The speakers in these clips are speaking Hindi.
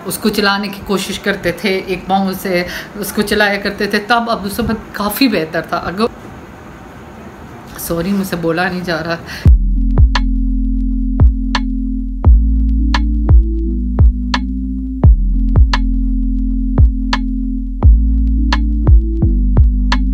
उसको चलाने की कोशिश करते थे, एक पाँव से उसको चलाया करते थे, तब अब्दुल समद काफ़ी बेहतर था। अगर सॉरी मुझसे बोला नहीं जा रहा।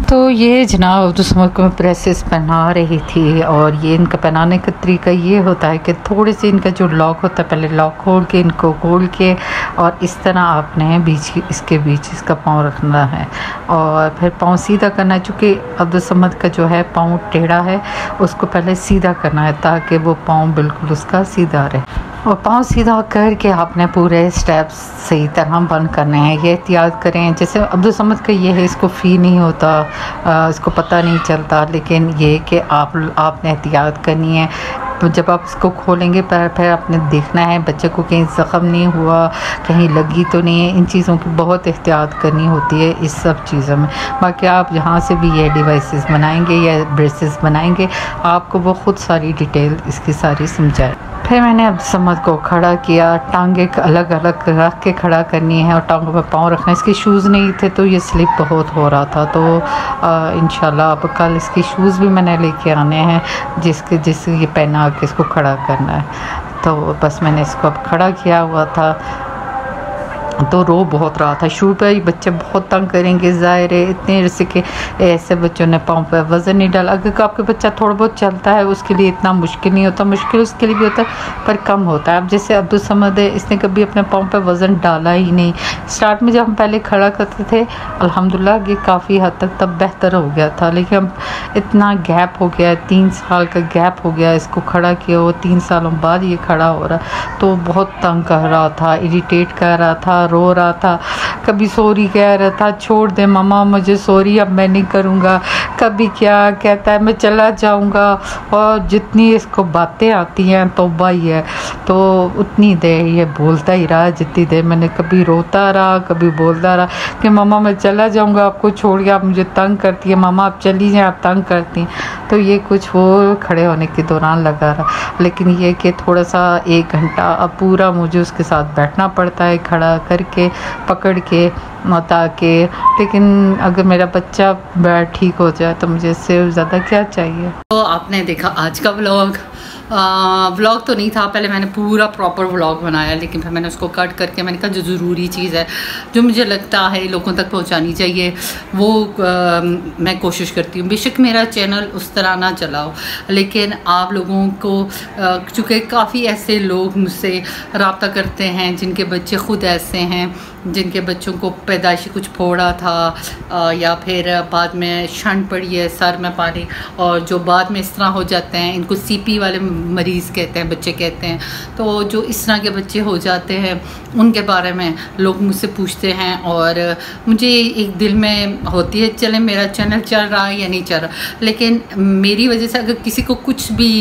तो ये जनाब अब्दुल समद को मैं प्रेसेस पहना रही थी, और ये इनका पहनाने का तरीका ये होता है कि थोड़े से इनका जो लॉक होता है पहले लॉक खोल के इनको खोल के, और इस तरह आपने इसके बीच इसका पाँव रखना है और फिर पाँव सीधा करना है। चूँकि अब्दुल समद का जो है पाँव टेढ़ा है, उसको पहले सीधा करना है ताकि वो पाँव बिल्कुल उसका सीधा रहे। और पाँव सीधा करके आपने पूरे स्टेप्स सही तरह बंद करने हैं। ये एहतियात करें, जैसे अब्दुल समद का ये है, इसको फ़ी नहीं होता, इसको पता नहीं चलता, लेकिन ये कि आपने एहतियात करनी है। तो जब आप इसको खोलेंगे फिर आपने देखना है बच्चे को कहीं ज़ख़म नहीं हुआ, कहीं लगी तो नहीं है। इन चीज़ों की बहुत एहतियात करनी होती है इस सब चीज़ों में। बाकी आप यहाँ से भी ये डिवाइसेस बनाएंगे या ब्रेसेस बनाएंगे, आपको वो ख़ुद सारी डिटेल इसकी सारी समझाए। फिर मैंने अब्दुल समद को खड़ा किया, टांगे अलग अलग रख के खड़ा करनी है और टांगों पर पाँव रखना है। इसके शूज़ नहीं थे तो ये स्लिप बहुत हो रहा था, तो इंशाल्लाह अब कल इसके शूज़ भी मैंने लेके आने हैं जिससे ये पहना के इसको खड़ा करना है। तो बस मैंने इसको अब खड़ा किया हुआ था, तो रो बहुत रहा था। शुरू पर ही बच्चे बहुत तंग करेंगे, ज़ाहिर है इतने जैसे कि ऐसे बच्चों ने पाँव पर वज़न नहीं डाला। अगर आपके बच्चा थोड़ा बहुत चलता है उसके लिए इतना मुश्किल नहीं होता, मुश्किल उसके लिए भी होता है पर कम होता है। अब जैसे अब्दुल समद है, इसने कभी अपने पाँव पर वज़न डाला ही नहीं। स्टार्ट में जब हम पहले खड़ा करते थे अल्हम्दुलिल्लाह ये काफ़ी हद तक तब बेहतर हो गया था, लेकिन अब इतना गैप हो गया, 3 साल का गैप हो गया इसको खड़ा किया, वो 3 सालों बाद ये खड़ा हो रहा, तो बहुत तंग कर रहा था, इरिटेट कर रहा था, रो रहा था, कभी सॉरी कह रहा था, छोड़ दे मम्मा मुझे सॉरी अब मैं नहीं करूँगा, कभी क्या कहता है मैं चला जाऊँगा। और जितनी इसको बातें आती हैं तौबा ही है, तो उतनी देर ये बोलता ही रहा, जितनी देर मैंने कभी रोता रहा कभी बोलता रहा कि मम्मा मैं चला जाऊँगा आपको छोड़ के, आप मुझे तंग करती है, मम्मा आप चली जाएँ आप तंग करती हैं। तो ये कुछ वो खड़े होने के दौरान लगा रहा, लेकिन ये कि थोड़ा सा 1 घंटा अब पूरा मुझे उसके साथ बैठना पड़ता है खड़ा करके पकड़ के ताकि, लेकिन अगर मेरा बच्चा ठीक हो जाए तो मुझे इससे ज़्यादा क्या चाहिए। तो आपने देखा आज का व्लॉग तो नहीं था, पहले मैंने पूरा प्रॉपर व्लॉग बनाया, लेकिन फिर मैंने उसको कट करके मैंने कहा जो ज़रूरी चीज़ है जो मुझे लगता है लोगों तक पहुंचानी चाहिए वो मैं कोशिश करती हूँ। बेशक मेरा चैनल उस तरह ना चलाओ, लेकिन आप लोगों को चूँकि काफ़ी ऐसे लोग मुझसे रब्ता करते हैं जिनके बच्चे ख़ुद ऐसे हैं, जिनके बच्चों को पैदाइशी कुछ फोड़ा था या फिर बाद में शंट पड़ी है सर में पानी, और जो बाद में इस तरह हो जाते हैं, इनको सीपी वाले मरीज़ कहते हैं, बच्चे कहते हैं। तो जो इस तरह के बच्चे हो जाते हैं उनके बारे में लोग मुझसे पूछते हैं, और मुझे एक दिल में होती है चले मेरा चैनल चल रहा है या नहीं चल रहा, लेकिन मेरी वजह से अगर किसी को कुछ भी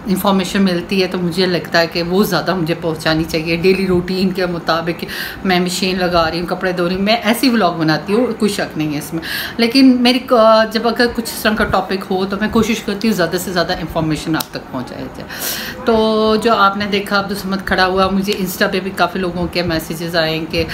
इंफॉर्मेशन मिलती है तो मुझे लगता है कि वो ज़्यादा मुझे पहुंचानी चाहिए। डेली रूटीन के मुताबिक मैं मशीन लगा रही हूँ, कपड़े धो रही हूँ, मैं ऐसी व्लॉग बनाती हूँ, कोई शक नहीं है इसमें। लेकिन मेरी जब अगर कुछ इस तरह का टॉपिक हो तो मैं कोशिश करती हूँ ज़्यादा से ज़्यादा इंफॉर्मेशन आप तक पहुँचाया जाए। तो जो आपने देखा अब्दुल समद खड़ा हुआ, मुझे इंस्टा पे भी काफ़ी लोगों के मैसेजेस आए कि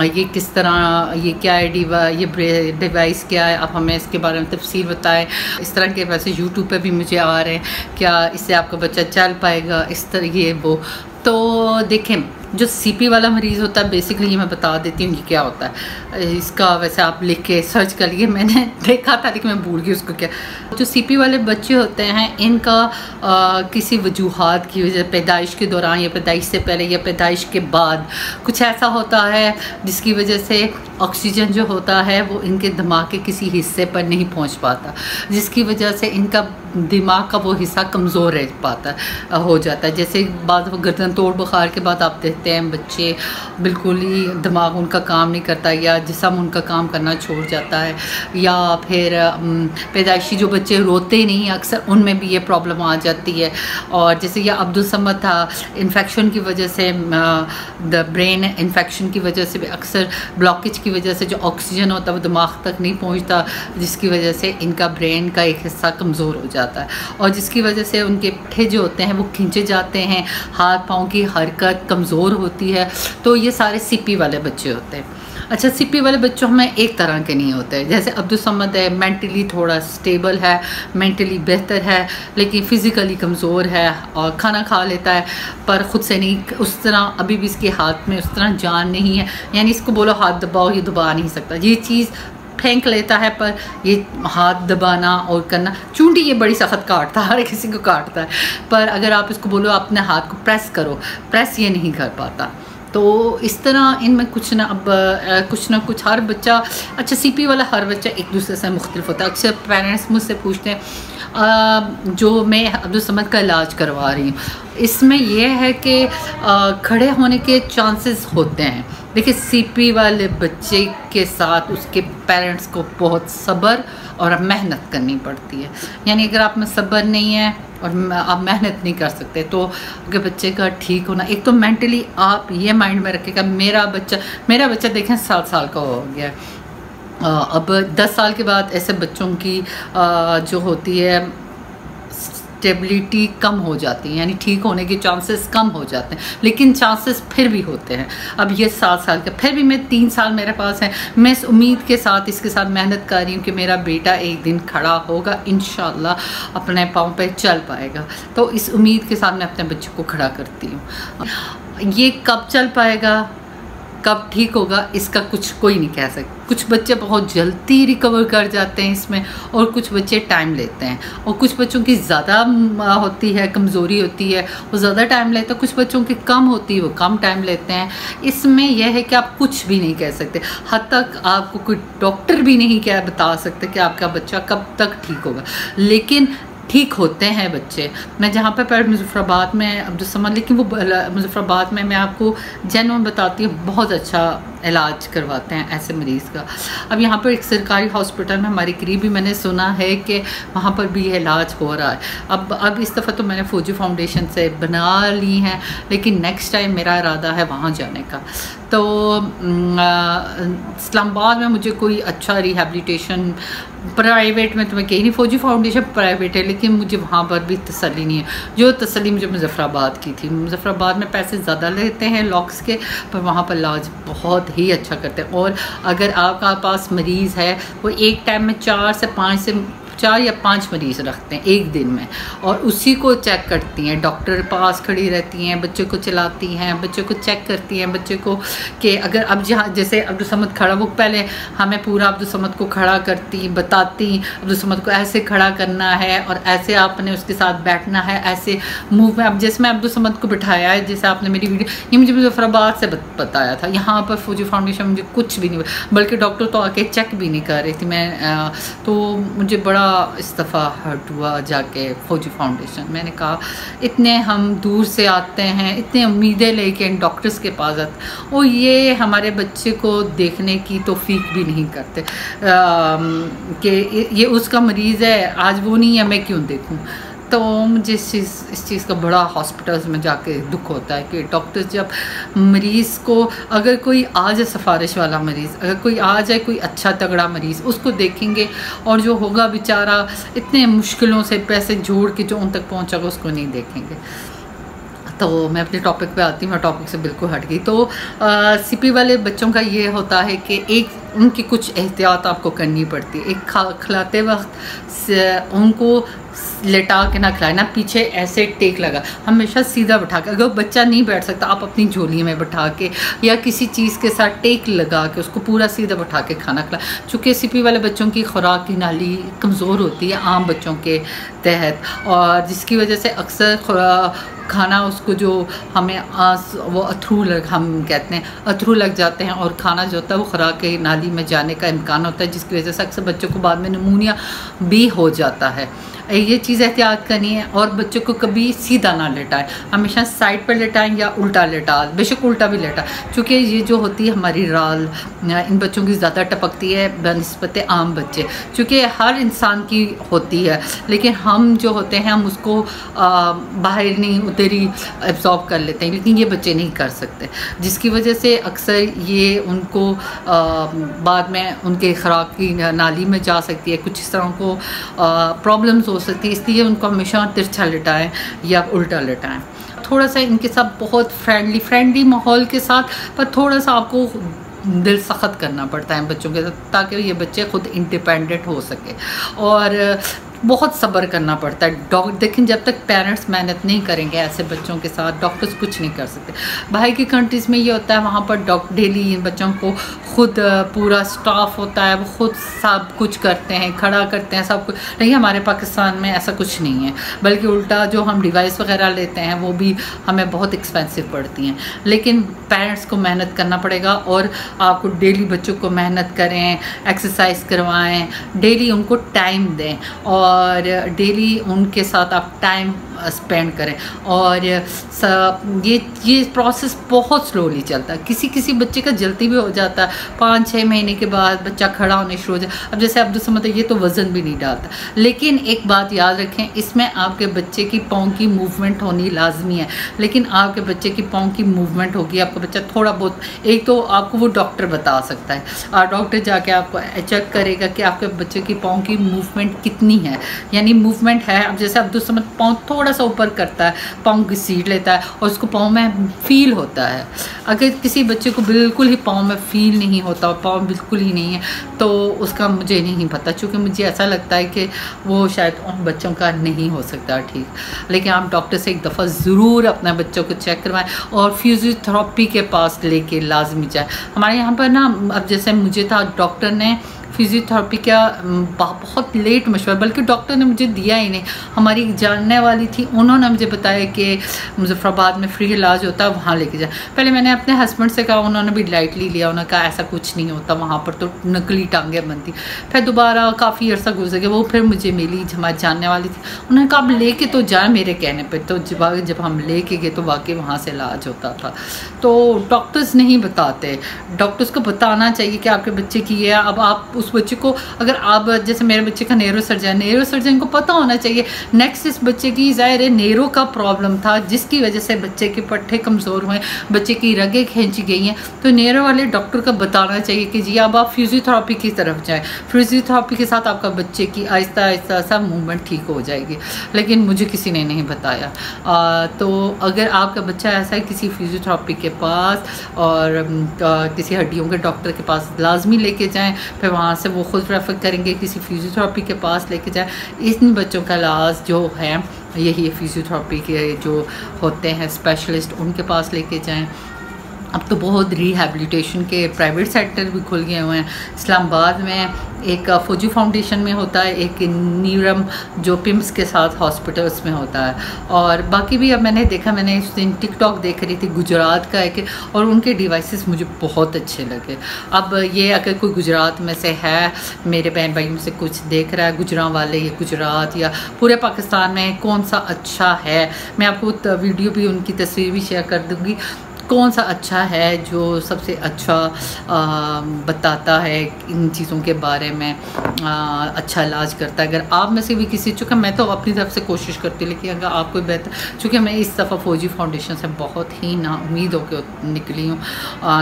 ये किस तरह, ये क्या है ये डिवाइस क्या है, आप हमें इसके बारे में तफसील बताएं। इस तरह के वैसे यूट्यूब पे भी मुझे आ रहे हैं, क्या इससे आपका बच्चा चल पाएगा, इस तरह ये वो। तो देखें जो सीपी वाला मरीज़ होता है, बेसिकली ये मैं बता देती हूँ कि क्या होता है इसका। वैसे आप लिख के सर्च कर लिए, मैंने देखा था लेकिन मैं भूल गई उसको क्या। जो सीपी वाले बच्चे होते हैं इनका किसी वजूहात की वजह, पैदाइश के दौरान या पैदाइश से पहले या पैदाइश के बाद कुछ ऐसा होता है जिसकी वजह से ऑक्सीजन जो होता है वो इनके दिमाग के किसी हिस्से पर नहीं पहुँच पाता, जिसकी वजह से इनका दिमाग का वो हिस्सा कमज़ोर रह पाता हो जाता है। जैसे बाद गर्दन तोड़ बुखार के बाद आप देखते हैं बच्चे बिल्कुल ही दिमाग उनका काम नहीं करता, या जिस्म उनका काम करना छोड़ जाता है, या फिर पैदाइशी जो बच्चे रोते नहीं अक्सर उनमें भी ये प्रॉब्लम आ जाती है। और जैसे ये अब्दुल समद था, इन्फेक्शन की वजह से, द ब्रेन इन्फेक्शन की वजह से भी, अक्सर ब्लॉकेज की वजह से जो ऑक्सीजन होता है वो दिमाग तक नहीं पहुंचता, जिसकी वजह से इनका ब्रेन का एक हिस्सा कमज़ोर हो जाता है और जिसकी वजह से उनके पट्टे जो होते हैं वो खींचे जाते हैं, हाथ पाँव की हरकत कमज़ोर होती है। तो ये सारे सीपी वाले बच्चे होते हैं। अच्छा, सीपी वाले बच्चों में एक तरह के नहीं होते। जैसे अब्दुल समद है, मेंटली थोड़ा स्टेबल है, मेंटली बेहतर है, लेकिन फ़िज़िकली कमज़ोर है और खाना खा लेता है पर ख़ुद से नहीं, उस तरह अभी भी इसके हाथ में उस तरह जान नहीं है। यानी इसको बोलो हाथ दबाओ, ये दबा नहीं सकता। ये चीज़ फेंक लेता है पर ये हाथ दबाना और करना, चूंटी ये बड़ी सख्त काटता है, हर किसी को काटता है, पर अगर आप इसको बोलो अपने हाथ को प्रेस करो, प्रेस ये नहीं कर पाता। तो इस तरह इनमें कुछ ना कुछ हर बच्चा, अच्छा सीपी वाला हर बच्चा एक दूसरे से मुख्तलिफ होता है। अक्सर पेरेंट्स मुझसे पूछते हैं जो मैं अब्दुल समद का इलाज करवा रही हूँ, इसमें यह है कि खड़े होने के चांसेस होते हैं। देखिए, सीपी वाले बच्चे के साथ उसके पेरेंट्स को बहुत सब्र और मेहनत करनी पड़ती है। यानी अगर आप में सब्र नहीं है और आप मेहनत नहीं कर सकते तो अगर बच्चे का ठीक होना, एक तो मेंटली आप ये माइंड में रखेगा मेरा बच्चा देखें 7 साल का हो गया, अब 10 साल के बाद ऐसे बच्चों की जो होती है स्टेबिलिटी कम हो जाती है, यानी ठीक होने के चांसेस कम हो जाते हैं, लेकिन चांसेस फिर भी होते हैं। अब ये 7 साल का, फिर भी मैं 3 साल मेरे पास है, मैं इस उम्मीद के साथ इसके साथ मेहनत कर रही हूँ कि मेरा बेटा एक दिन खड़ा होगा, इंशाल्लाह अपने पाँव पे चल पाएगा। तो इस उम्मीद के साथ मैं अपने बच्चे को खड़ा करती हूँ। ये कब चल पाएगा, कब ठीक होगा, इसका कुछ कोई नहीं कह सकता। कुछ बच्चे बहुत जल्दी रिकवर कर जाते हैं इसमें और कुछ बच्चे टाइम लेते हैं, और कुछ बच्चों की ज़्यादा होती है, कमज़ोरी होती है, वो ज़्यादा टाइम लेते हैं, कुछ बच्चों की कम होती है, वो कम टाइम लेते हैं। इसमें यह है कि आप कुछ भी नहीं कह सकते, हद तक आपको कोई डॉक्टर भी नहीं क्या बता सकते कि आपका बच्चा कब तक ठीक होगा, लेकिन ठीक होते हैं बच्चे। मैं जहाँ पे पढ़ मुज़फ़्फ़राबाद में अब्दुल समद, लेकिन वो मुज़फ़्फ़राबाद में मैं आपको जेन्युइन बताती हूँ, बहुत अच्छा इलाज करवाते हैं ऐसे मरीज़ का। अब यहाँ पर एक सरकारी हॉस्पिटल में हमारे करीबी मैंने सुना है कि वहाँ पर भी ये इलाज हो रहा है। अब इस दफ़ा तो मैंने फौजी फाउंडेशन से बना ली हैं, लेकिन नेक्स्ट टाइम मेरा इरादा है वहाँ जाने का। तो इस्लामाबाद में मुझे कोई अच्छा रिहैबिलिटेशन प्राइवेट में तो मैं कहीं नहीं, फौजी फाउंडेशन प्राइवेट है, लेकिन मुझे वहाँ पर भी तसल्ली नहीं है जो तसल्ली मुझे मुज़फ़्फ़राबाद की थी। मुज़फ़्फ़राबाद में पैसे ज़्यादा लेते हैं लॉक्स के, पर वहाँ पर इलाज बहुत ही अच्छा करते हैं। और अगर आपका पास मरीज़ है, वो एक टाइम में 4 या 5 मरीज़ रखते हैं एक दिन में, और उसी को चेक करती हैं, डॉक्टर पास खड़ी रहती हैं, बच्चे को चलाती हैं, बच्चे को चेक करती हैं, बच्चे को कि अगर अब जहाँ जैसे अब्दुल समद खड़ा, वो पहले हमें पूरा अब्दुल समद को खड़ा करती, बताती अब्दुल समद को ऐसे खड़ा करना है और ऐसे आपने उसके साथ बैठना है, ऐसे मूव में। अब जैसे मैं अब्दुल समद को बिठाया है, जैसे आपने मेरी वीडियो, ये मुझे मुज़फ़्फ़राबाद से बताया था, यहाँ पर फौजी फाउंडेशन मुझे कुछ भी नहीं, बल्कि डॉक्टर तो आके चेक भी नहीं कर रही थी। मैं तो मुझे बड़ा इस दफ़ा हर्ट हुआ जाके फौजी फाउंडेशन। मैंने कहा इतने हम दूर से आते हैं, इतने उम्मीदें लेके इन डॉक्टर्स के पास आते, और ये हमारे बच्चे को देखने की तौफीक भी नहीं करते कि ये उसका मरीज़ है, आज वो नहीं है, मैं क्यों देखूं। तो मुझे इस चीज़ का बड़ा हॉस्पिटल्स में जाके दुख होता है कि डॉक्टर्स जब मरीज़ को, अगर कोई आ जाए सिफारिश वाला मरीज़, अगर कोई आ जाए कोई अच्छा तगड़ा मरीज़, उसको देखेंगे, और जो होगा बेचारा इतने मुश्किलों से पैसे जोड़ के जो उन तक पहुंचेगा उसको नहीं देखेंगे। तो मैं अपने टॉपिक पे आती हूँ, मैं टॉपिक से बिल्कुल हट गई। तो सीपी वाले बच्चों का ये होता है कि एक उनकी कुछ एहतियात आपको करनी पड़ती है। एक खिलाते वक्त उनको लेटा के ना खिलाए, ना पीछे ऐसे टेक लगा, हमेशा सीधा बैठा के, अगर बच्चा नहीं बैठ सकता आप अपनी झोली में बैठा के या किसी चीज़ के साथ टेक लगा के उसको पूरा सीधा बैठा के खाना खिलाए। चूँकि सीपी वाले बच्चों की खुराक की नाली कमज़ोर होती है आम बच्चों के तहत, और जिसकी वजह से अक्सर खाना उसको जो हमें वो हम कहते हैं अथरू लग जाते हैं, और खाना जो होता है वो खुराक की नाली में जाने का इम्कान होता है, जिसकी वजह से अक्सर बच्चों को बाद में निमोनिया भी हो जाता है। ये चीज़ एहतियात करनी है। और बच्चों को कभी सीधा ना लेटाएं, हमेशा साइड पर लेटाएं या उल्टा लेटा, बेशक उल्टा भी लेटा, क्योंकि ये जो होती है हमारी राल इन बच्चों की ज़्यादा टपकती है बनिस्बत आम बच्चे, क्योंकि हर इंसान की होती है, लेकिन हम जो होते हैं हम उसको बाहर नहीं उधर ही एब्जॉर्ब कर लेते हैं, लेकिन ये बच्चे नहीं कर सकते, जिसकी वजह से अक्सर ये उनको बाद में उनके खुराक की नाली में जा सकती है, कुछ इस तरह को प्रॉब्लम्स हो सकती है। इसलिए उनको हमेशा तिरछा लेटाएं या उल्टा लेटाएं। थोड़ा सा इनके साथ बहुत फ्रेंडली माहौल के साथ, पर थोड़ा सा आपको दिल सख्त करना पड़ता है बच्चों के साथ, ताकि ये बच्चे खुद इंडिपेंडेंट हो सके। और बहुत सब्र करना पड़ता है। लेकिन जब तक पेरेंट्स मेहनत नहीं करेंगे ऐसे बच्चों के साथ, डॉक्टर्स कुछ नहीं कर सकते। बाहर की कंट्रीज़ में ये होता है, वहाँ पर डेली इन बच्चों को खुद पूरा स्टाफ होता है, वो खुद सब कुछ करते हैं, खड़ा करते हैं सब कुछ। लेकिन हमारे पाकिस्तान में ऐसा कुछ नहीं है, बल्कि उल्टा जो हम डिवाइस वगैरह लेते हैं वो भी हमें बहुत एक्सपेंसिव पड़ती हैं। लेकिन पेरेंट्स को मेहनत करना पड़ेगा, और आपको डेली बच्चों को मेहनत करें, एक्सरसाइज करवाएं, डेली उनको टाइम दें, और डेली उनके साथ आप टाइम स्पेंड करें। और ये प्रोसेस बहुत स्लोली चलता है। किसी बच्चे का जल्दी भी हो जाता है, 5-6 महीने के बाद बच्चा खड़ा होने शुरू हो जाए। अब जैसे अब्दुल समद ये तो वज़न भी नहीं डालता, लेकिन एक बात याद रखें, इसमें आपके बच्चे की पाँव की मूवमेंट होनी लाजमी है। लेकिन आपके बच्चे की पाँव की मूवमेंट होगी, आपका बच्चा थोड़ा बहुत, एक तो आपको वो डॉक्टर बता सकता है, और डॉक्टर जाके आपको चेक करेगा कि आपके बच्चे की पाँव की मूवमेंट कितनी है, यानी मूवमेंट है। अब जैसे अब्दुल समद पाँव थोड़ा सा ऊपर करता है, पाँव की सीट लेता है, और उसको पाँव में फील होता है। अगर किसी बच्चे को बिल्कुल ही पाँव में फील नहीं होता, और पाँव बिल्कुल ही नहीं है, तो उसका मुझे नहीं पता, क्योंकि मुझे ऐसा लगता है कि वो शायद उन बच्चों का नहीं हो सकता ठीक। लेकिन आप डॉक्टर से एक दफ़ा ज़रूर अपने बच्चों को चेक करवाएं, और फिजियोथेरेपी के पास लेके लाजमी जाए। हमारे यहाँ पर ना, अब जैसे मुझे था, डॉक्टर ने फिजियोथेरेपी का बहुत लेट मशवरा, बल्कि डॉक्टर ने मुझे दिया ही नहीं, हमारी जानने वाली थी, उन्होंने मुझे बताया कि मुजफ्फराबाद में फ्री इलाज होता है, वहाँ लेके जाए। पहले मैंने अपने हस्बैंड से कहा, उन्होंने भी लाइटली लिया, उन्होंने कहा ऐसा कुछ नहीं होता, वहाँ पर तो नकली टांगें बनती। फिर दोबारा काफ़ी अर्सा गुजर गया, वो फिर मुझे मिली, हमारी जानने वाली थी, उन्होंने कहा अब लेके तो जाए मेरे कहने पर। तो जब हम लेके गए तो वाकई वहाँ से इलाज होता था। तो डॉक्टर्स नहीं बताते, डॉक्टर्स को बताना चाहिए कि आपके बच्चे की है। अब आप उस बच्चे को, अगर आप जैसे मेरे बच्चे का नेरो सर्जन को पता होना चाहिए नेक्स्ट इस बच्चे की ज़ाहिर है नेरो का प्रॉब्लम था, जिसकी वजह से बच्चे के पट्टे कमज़ोर हुए, बच्चे की रगें खींची गई हैं। तो नेरो वाले डॉक्टर का बताना चाहिए कि जी अब आप फिजियोथेरेपी की तरफ जाएं, फिजियोथेरेपी के साथ आपका बच्चे की आहिस्ता आहिस्ता सा मूवमेंट ठीक हो जाएगी। लेकिन मुझे किसी ने नहीं बताया। तो अगर आपका बच्चा ऐसा है, किसी फिजियोथेरेपी के पास और किसी हड्डियों के डॉक्टर के पास लाजमी लेके जाएं, फिर वहाँ से वो खुद रेफ़र करेंगे किसी फिजियोथेरेपी के पास लेके जाएं। इन बच्चों का इलाज जो है यही फिजियोथेरेपी के जो होते हैं स्पेशलिस्ट, उनके पास लेके जाएं। अब तो बहुत रिहैबिलिटेशन के प्राइवेट सेक्टर भी खुल गए हुए हैं। इस्लामाबाद में एक फौजी फाउंडेशन में होता है, एक नीरम जो पिम्स के साथ हॉस्पिटल्स में होता है, और बाकी भी अब मैंने देखा, मैंने उस दिन टिकटॉक देख रही थी गुजरात का एक, और उनके डिवाइसेस मुझे बहुत अच्छे लगे। अब ये अगर कोई गुजरात में से है, मेरे बहन भाई में से कुछ देख रहा है, गुजरात वाले या गुजरात या पूरे पाकिस्तान में कौन सा अच्छा है, मैं आपको वीडियो भी उनकी तस्वीर भी शेयर कर दूँगी, कौन सा अच्छा है, जो सबसे अच्छा बताता है इन चीज़ों के बारे में, अच्छा इलाज करता है। अगर आप में से भी किसी, चूँकि मैं तो अपनी तरफ से कोशिश करती, लेकिन अगर आप कोई बेहतर, चूँकि मैं इस दफ़ा फौजी फाउंडेशन से बहुत ही नाउम्मीद होकर निकली हूँ।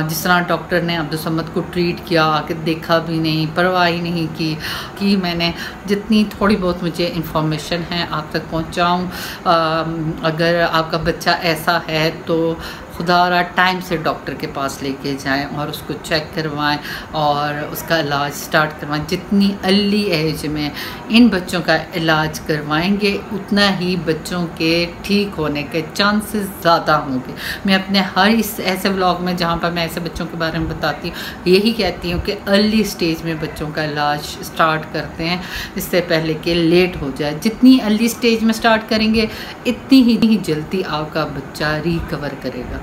जिस तरह डॉक्टर ने अब्दुल समद को ट्रीट किया, आके देखा भी नहीं, परवाह ही नहीं की मैंने जितनी थोड़ी बहुत मुझे इन्फॉर्मेशन है आप तक पहुँचाऊँ। अगर आपका बच्चा ऐसा है तो खुदा टाइम से डॉक्टर के पास लेके जाएं और उसको चेक करवाएं और उसका इलाज स्टार्ट करवाएं। जितनी अर्ली एज में इन बच्चों का इलाज करवाएंगे, उतना ही बच्चों के ठीक होने के चांसेस ज़्यादा होंगे। मैं अपने हर इस ऐसे व्लॉग में जहाँ पर मैं ऐसे बच्चों के बारे में बताती हूँ, यही कहती हूँ कि अर्ली स्टेज में बच्चों का इलाज स्टार्ट करते हैं, इससे पहले कि लेट हो जाए। जितनी अर्ली स्टेज में स्टार्ट करेंगे, इतनी ही जल्दी आपका बच्चा रिकवर करेगा।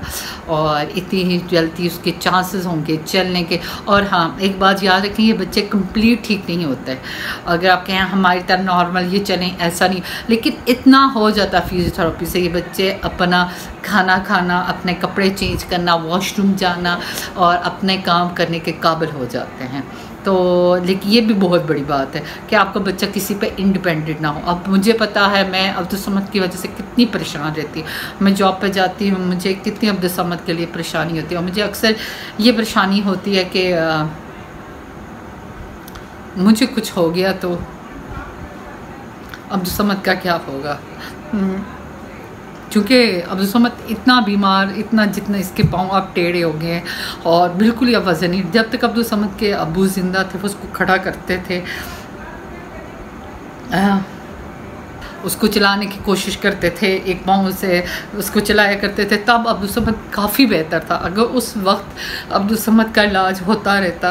और इतनी जल्दी उसके चांसेस होंगे चलने के। और हाँ, एक बात याद रखें, ये बच्चे कंप्लीट ठीक नहीं होते। अगर आप कहें हमारी तरह नॉर्मल ये चलें, ऐसा नहीं, लेकिन इतना हो जाता फिजियोथेरेपी से ये बच्चे अपना खाना खाना, अपने कपड़े चेंज करना, वॉशरूम जाना और अपने काम करने के काबिल हो जाते हैं। तो लेकिन ये भी बहुत बड़ी बात है कि आपका बच्चा किसी पे इंडिपेंडेंट ना हो। अब मुझे पता है मैं अब्दुस्समद की वजह से कितनी परेशान रहती हूँ। मैं जॉब पे जाती हूँ, मुझे कितनी अब्दुस्समद के लिए परेशानी होती है। और मुझे अक्सर ये परेशानी होती है कि मुझे कुछ हो गया तो अब्दुस्समद का क्या होगा। क्योंकि अब्दुस्समद इतना बीमार, इतना जितना इसके पाँव आप टेढ़े हो गए हैं और बिल्कुल ही वज़न नहीं। जब तक अब्दुस्समद के अब्बू ज़िंदा थे वो उसको खड़ा करते थे, उसको चलाने की कोशिश करते थे, एक पाँव से उसको चलाया करते थे, तब अब्दुस्समद काफ़ी बेहतर था। अगर उस वक्त अब्दुस्समद का इलाज होता रहता,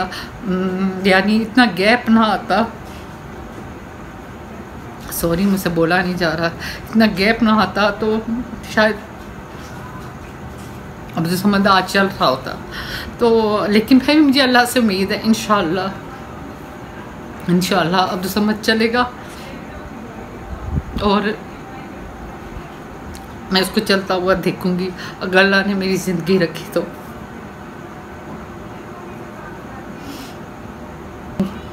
यानी इतना गैप ना आता, सॉरी मुझसे बोला नहीं जा रहा, इतना गैप ना आता तो शायद अब्दुस्समद आज चल रहा होता। तो लेकिन फिर मुझे अल्लाह से उम्मीद है, इंशाल्लाह अब्दुस्समद चलेगा और मैं उसको चलता हुआ देखूंगी अगर अल्लाह ने मेरी ज़िंदगी रखी तो।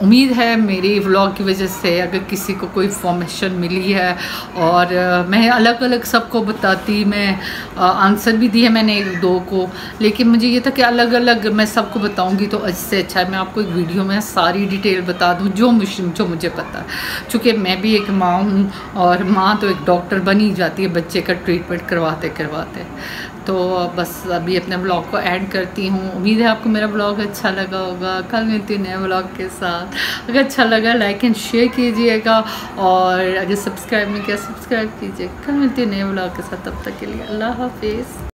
उम्मीद है मेरी व्लॉग की वजह से अगर किसी को कोई इन्फॉर्मेशन मिली है, और मैं अलग अलग सबको बताती, मैं आंसर भी दिए मैंने एक दो को, लेकिन मुझे ये था कि अलग अलग मैं सबको बताऊंगी तो इससे अच्छा है मैं आपको एक वीडियो में सारी डिटेल बता दूं जो मुझे पता है। चूँकि मैं भी एक माँ हूँ और माँ तो एक डॉक्टर बनी जाती है बच्चे का ट्रीटमेंट करवाते करवाते। तो बस अभी अपने ब्लॉग को ऐड करती हूँ। उम्मीद है आपको मेरा ब्लॉग अच्छा लगा होगा। कल मिलती हूँ नए ब्लॉग के साथ। अगर अच्छा लगा लाइक एंड शेयर कीजिएगा, और अगर सब्सक्राइब नहीं किया सब्सक्राइब कीजिएगा। कल मिलती हूँ नए ब्लॉग के साथ, तब तक के लिए अल्लाह हाफिज़।